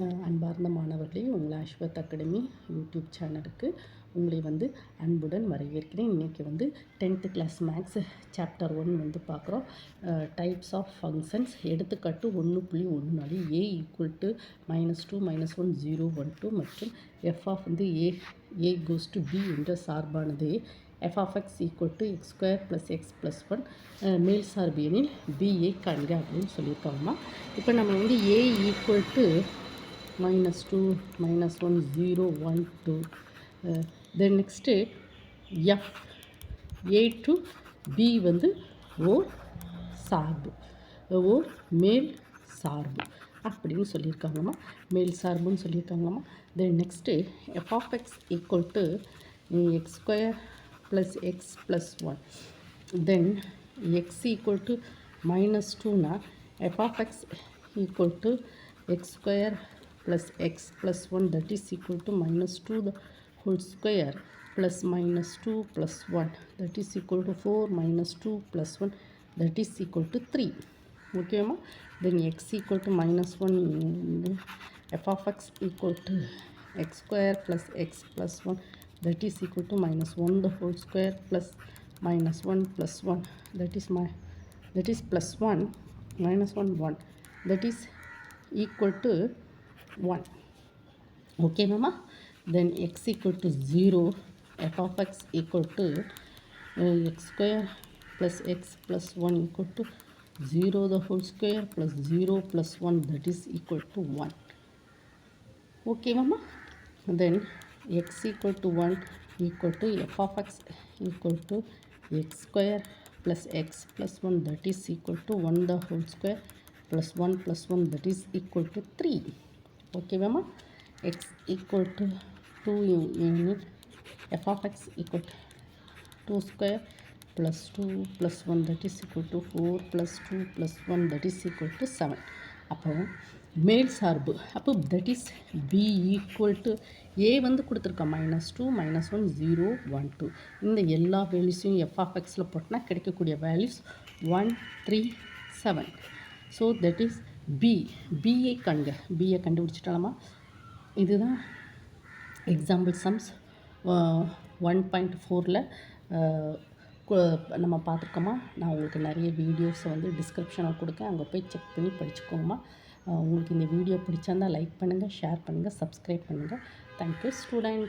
அன்பார்ந்த மாணவர்களே, உங்கள் அஸ்வத் அகாடமி யூடியூப் சேனலுக்கு உங்களை அன்புடன் வரவேற்கிறேன். இன்றைக்கி 10th கிளாஸ் மேக்ஸ் சாப்டர் 1 பார்க்குறோம். Types of functions. எடுத்துக்காட்டு 1.14 a ஈக்குவல் டு -2 -1 0 1 2 மற்றும் f of a goes to b என்ற சார்பானது f of x equal to x square plus X plus 1 மேல் சார்பு எனில் b காண்க அப்படின்னு சொல்லியிருக்காங்கம்மா. இப்போ நம்ம a equal to -2 -1 0 1 2 then next f a to b ஓர் சார்பு, ஓர் மேல் சார்பு அப்படின்னு சொல்லியிருக்காங்கம்மா. மேல் சார்புன்னு சொல்லியிருக்காங்கம்மா. Then next f of x equal to x square plus X plus 1 then x equal to -2னா f of x equal to x square plus x plus 1 that is equal to -2 the whole square plus -2 plus 1 that is equal to 4 -2 plus 1 that is equal to 3. Okay ma? Then x equal to -1 f of x equal to x square plus x plus 1 that is equal to -1 the whole square plus -1 plus 1 that is plus 1 -1 1 that is equal to 1. Okay mama. Then x equal to 0, f of x equal to x square plus x plus 1 equal to 0 the whole square plus 0 plus 1 that is equal to 1. Okay mama. Then x equal to 1 equal to f of x equal to x square plus x plus 1 that is equal to 1 the whole square plus 1 plus 1 that is equal to 3. Okay mama. X equal to 2 unit f of x equal to 2 square plus 2 plus 1 that is equal to 4 plus 2 plus 1 that is equal to 7. அப்போ மேல் சார்பு அப்போ that is b equal to a கொடுத்துருக்கோம் -2 -1 0 1 2 இந்த எல்லா வேல்யூஸையும் f of xல போட்டோன்னா கிடைக்கக்கூடிய values 1 3 7. So that is பிஐ கண்டுபிடிச்சிட்டாலாமா. இதுதான் எக்ஸாம்பிள் சம்ஸ் 1.4ல் நம்ம பார்த்துருக்கோமா. நான் உங்களுக்கு நிறைய வீடியோஸை டிஸ்கிரிப்ஷனில் கொடுக்கேன், அங்கே போய் செக் பண்ணி படிச்சுக்கோங்கம்மா. உங்களுக்கு இந்த வீடியோ பிடிச்சிருந்தால் லைக் பண்ணுங்கள், ஷேர் பண்ணுங்கள், சப்ஸ்கிரைப் பண்ணுங்கள். Thank you student.